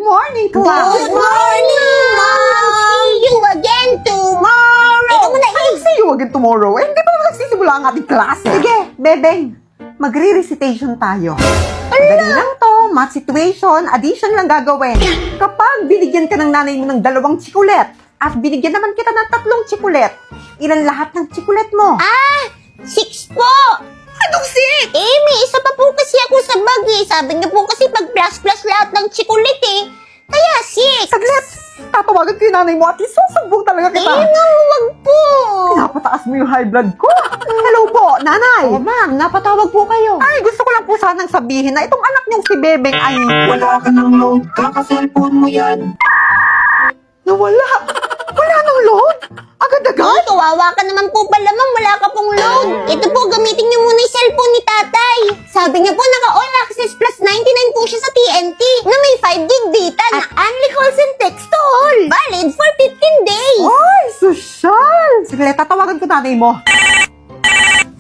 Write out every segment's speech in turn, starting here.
morning, class. Good morning, Mom! See you again tomorrow! Ikaw muna, I'll see you again tomorrow. Eh, hindi pa naman nagsisimula ang ating class. Sige, Bebeng. Magre-recitation tayo. Dali lang to. Math situation, addition lang gagawin. Kapag binigyan ka ng nanay mo ng 2 tsikulet at binigyan naman kita ng 3 tsikulet, ilan lahat ng tsikulet mo? 6 po! Anong 6? May isa pa po kasi ako sa bag eh. Sabi niyo po kasi pag plus lahat ng chikulit eh. Kaya 6. Saglit! Tatawagan ko yung nanay mo at isusumbong talaga kita. Wag po. Napataas mo yung high blood ko. Hello po, nanay. Oh, ma'am, napatawag po kayo. Ay, gusto ko lang po sanang sabihin na itong anak niyong si Bebeng ay... Wala ka ng load, kaka-cellphone mo yan. Nawala. Wala nang load. Agad-agad. Ay, kawawa ka naman po pala, ma'am. Wala ka pong load. Ito po, gamitin niyo muna yung cellphone ni tatay. Sabi niya po, naka-all access plus 99 po siya sa TNT na may 5 gig data na only calls and text to all. Valid for 15 days. Ay, sosyal. Sige, tatawagan ko nanay mo.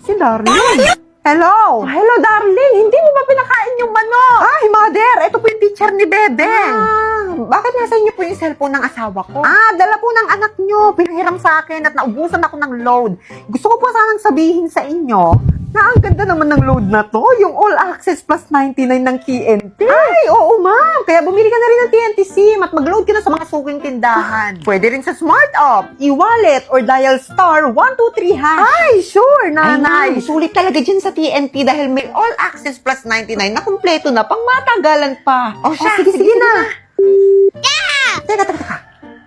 Si Darling. Hello. Hello, darling. Hindi mo ba pinakain yung manok? Ay, mother. Ito po yung teacher ni Bebeng. Bakit nasa inyo po yung cellphone ng asawa ko? Dala po ng anak nyo. Pinahiram sa akin at naubusan ako ng load. Gusto ko po sanang sabihin sa inyo na ang ganda naman ng load na to. Yung all access plus 99 ng TNT. Ay, oo ma'am. Kaya bumili ka na rin ng TNT SIM at mag-load ka na sa mga suking tindahan. Pwede rin sa Smart App, e-wallet, or dial star 123#. Ay, sure, nanay. ma'am. Sulit talaga dyan sa TNT dahil may all access plus 99 na kumpleto na pang matagalan pa. O siya, sige na. Teka.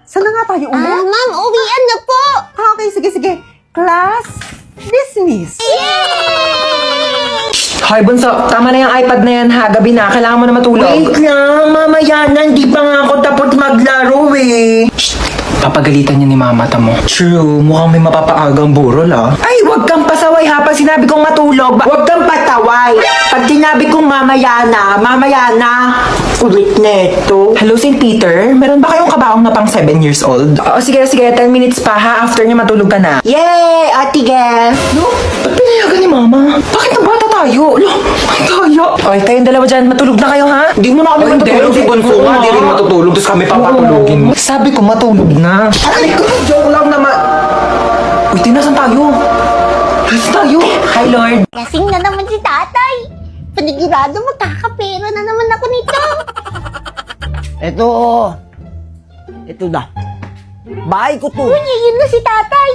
Saan na nga tayo ulit? Ma'am, uwian na po. Okay, sige. Class, dismiss. Hoy, Bunso, tama na yung iPad na yan ha. Gabi na, kailangan mo na matulog. Wait lang, mamaya na, hindi pa nga ako tapos maglaro eh. Papagalitan niya ni mama mo. True, mukhang may mapapaagang burol ah. Ay, wag kang pasaway ha. Pag sinabi kong matulog, Huwag kang pataway. Pag sinabi kong mamaya na. Ulit na ito. Hello, St. Peter? Meron ba kayong kabaong na pang 7 years old? Oo, sige, 10 minutes pa ha. After niya matulog ka na. Yay, Ate Gel. No, ba't pinayagan ni mama? Bakit ang bata tayo? Lo, ang daya. Okay, kayong dalawa dyan, matulog na kayo ha? Hindi mo na kami matutulog. Si Bonso nga, di rin matutulog. Tapos kami papatulogin mo. Sabi ko matulog na. Ay, joke lang naman. Uy, tinasan tayo? Nasaan tayo? Hi, Lord. Lasing na naman si tatay. Panigurado magkakapera na naman ako nito. Ito na. Bahay ko to. Uy, yun na si tatay.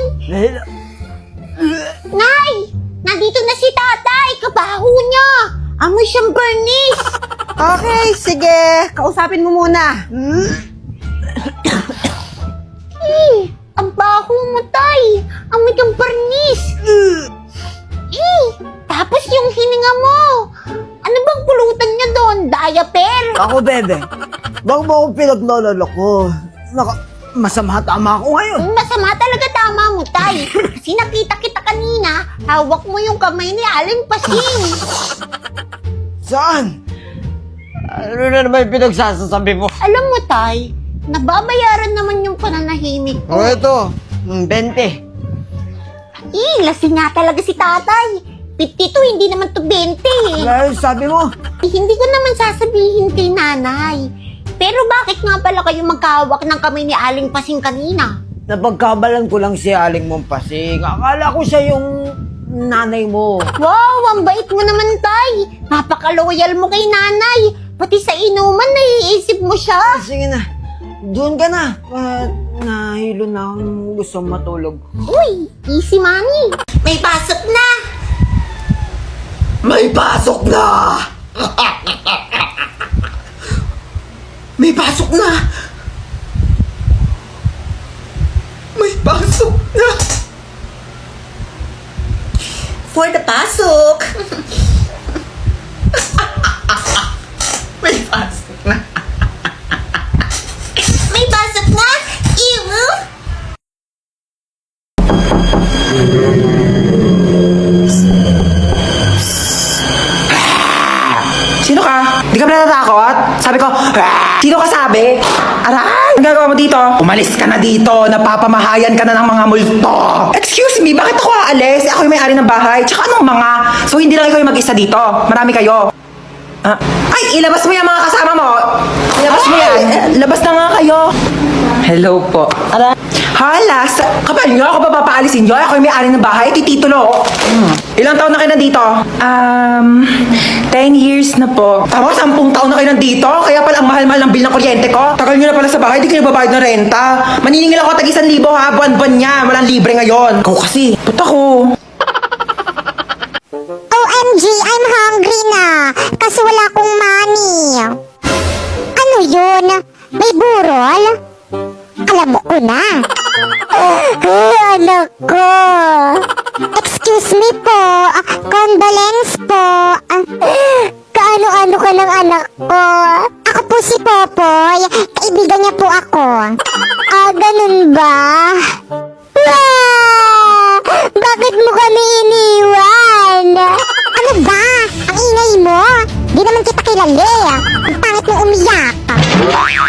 Nay! Nandito na si tatay! Kabaho niya! Amoy siyang burnish! Okay, sige. Kausapin mo muna. Ang baho mo, tay! Amoy kang burnish! Tapos yung hininga mo! Ano bang pulutan niya doon? Diaper? Ako, bebe. Bago mo ako pinaglololo ko. Masama tama ako ngayon. Masama talaga tama mo, tay! Kasi nakita kita kanina, hawak mo yung kamay ni Aling Pasing! Saan? Ano na naman yung pinagsasasabi mo? Alam mo, tay, nababayaran naman yung pananahimik ko. Ito. 20. Lasing nga talaga si tatay. 52, hindi naman to 20 eh. Dahil sabi mo, Hindi ko naman sasabihin kay nanay. Pero bakit nga pala kayo magkahawak ng kamay ni Aling Pasing kanina? napagkabalan ko lang si Aling Mompasing. Akala ko siya yung nanay mo. Wow, ang bait mo naman, tay. Napaka-loyal mo kay nanay. Pati sa inuman, naiisip mo siya. Sige na. Doon ka na. Nahilo na akong gusto matulog. Uy, easy money. May pasok na. May pasok na! May pasok na! May pasok na! For the pasok! May pasok na. May pasok na. Ew. Sino ka? Di ka ba natatakot? Sabi ko, "Ah!" Sino ka sabi? Aray! Ang gagawa mo dito? Umalis ka na dito! Napapamahayan ka na ng mga multo! Excuse me, bakit ako aalis? Ako yung may-ari ng bahay. Tsaka anong mga? So hindi lang ikaw yung mag-isa dito. Marami kayo. Ay, ilabas mo yung mga kasama mo. Ilabas mo yan. labas na nga kayo. Hello po. Hala, kapal nyo, ako ba papaalisin nyo? Ako yung may-ari ng bahay, titulo. Ilang taon na kayo nandito? 10 years na po. Tama, 10 taon na kayo nandito? Kaya pala ang mahal-mahal ng bill ng kuryente ko? Tagal nyo na pala sa bahay, di kayo babayad ng renta. Maniningil ako tag 1,000 ha, buwan-buwan niya. Walang libre ngayon. Ikaw kasi, ba't ako? OMG, I'm hungry na. Kasi wala akong money. Ano yun? May burol? Alam mo ko na. Anak ko. Excuse me po. Condolence po. Kaano-ano ka ng anak ko? Ako po si Popoy. Kaibigan niya po ako. Ganun ba? Bakit mo kami iniwan? Ano ba? Ang ingay mo? Di naman kita kilala. Ang pangit mo umiyak.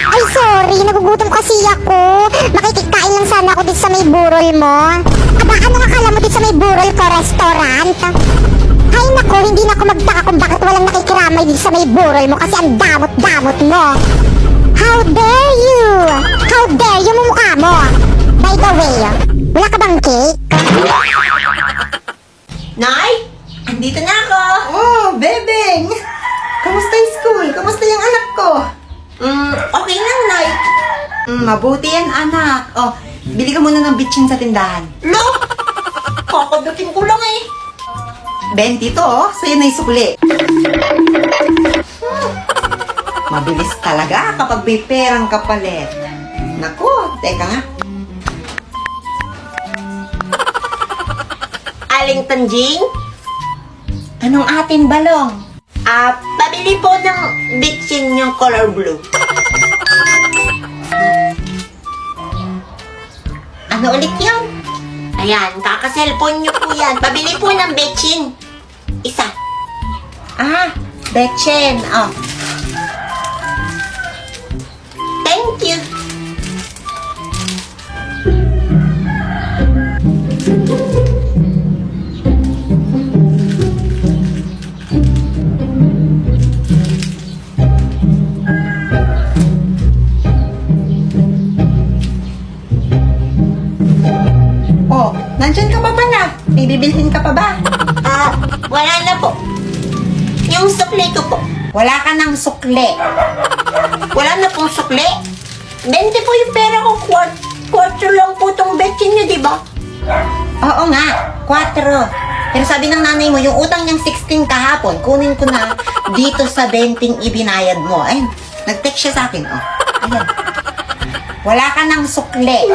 Ay, sorry. Nagugutom kasi ako. Makikikain lang sana ako dito sa may burol mo. Aba, ano akala mo dito sa may burol ko restaurant? Ay, nako. Hindi na ako magtaka kung bakit walang nakikiramay dito sa may burol mo kasi ang damot-damot mo. How dare you? How dare you mumukha mo? By the way, wala ka bang cake? Nay, andito na ako. Oh, Bebeng! Kamusta yung school? Kamusta yung anak ko? Okay lang, Nay. Mabuti yan, anak. Oh, bili ka muna ng bitchin sa tindahan. Lo, kakadating ko lang eh. 20 to, oh. Sa'yo na yung sukli. Mabilis talaga kapag may perang kapalit. Naku, teka nga. Aling Tanjing? Anong ating balong? Pabili po ng bitchin yung color blue. Ano ulit yun? Ayan, kaka-cellphone nyo po yan. Pabili po ng bitchin. Isa. Betchen. Oh, Thank you. oh, nandyan ka pa pala. May bibilhin ka pa ba? Wala na po. Yung sukli ko po. Wala ka ng sukli. Wala na pong sukli. 20 po yung pera ko. Quarter lang po tong betchin nyo, di ba? Oo nga, 4. Pero sabi ng nanay mo, yung utang niyang 16 kahapon, kunin ko na dito sa 20 ibinayad mo. Ayun, nag-text siya sa akin. Oh, ayan. Wala ka ng sukli.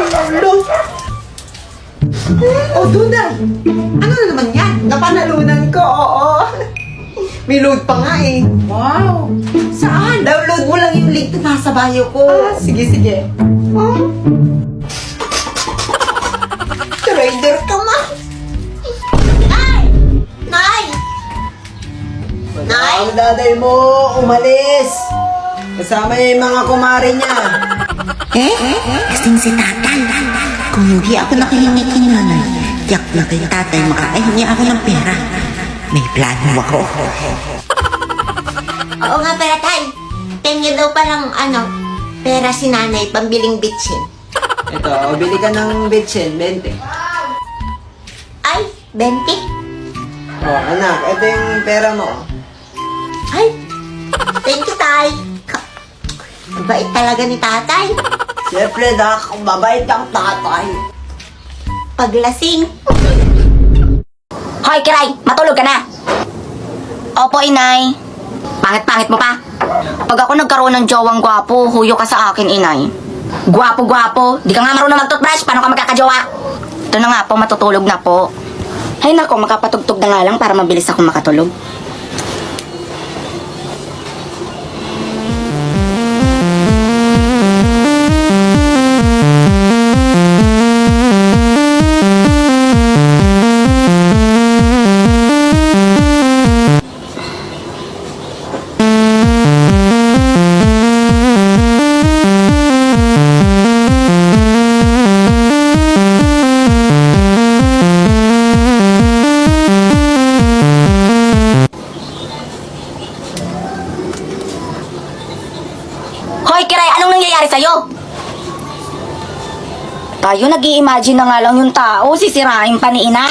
Oh, Duda. Ano na naman yan? Napanalunan ko, oo. May load pa nga eh. Wow. Saan? Download mo lang yung link na nasa bio ko. Sige, sige. Oh. Trader ka ma. Nay! Nay! Nay! Ang daday mo, umalis. Kasama niya yung mga kumari niya. Kasing si tatay. Kung hindi ako nakahingi kay nanay, tiyak na kay tatay makakahingi ako ng pera. May plano ako. Oo nga pera tay. Tingin daw palang pera si nanay pambiling bitchin. Ito, bili ka ng bitchin, 20. Ay, 20? Oh, anak, ito yung pera mo. Ay, thank you tay. Ang bait talaga ni tatay. Siyempre, mabait ang tatay. Paglasing. Hoy, Kiray! Matulog ka na! Opo, inay. Pangit-pangit mo pa. Pag ako nagkaroon ng jowang gwapo, huyo ka sa akin, inay. Gwapo-gwapo. Di ka nga marunong mag-toothbrush. Paano ka magkakajowa? Ito na nga po, matutulog na po. Ay nako, makapatugtog na nga lang para mabilis ako makatulog. Hoy, Kiray, anong nangyayari sa'yo? Tayo, nag-i-imagine na nga lang yung tao, sisirain pa ni ina.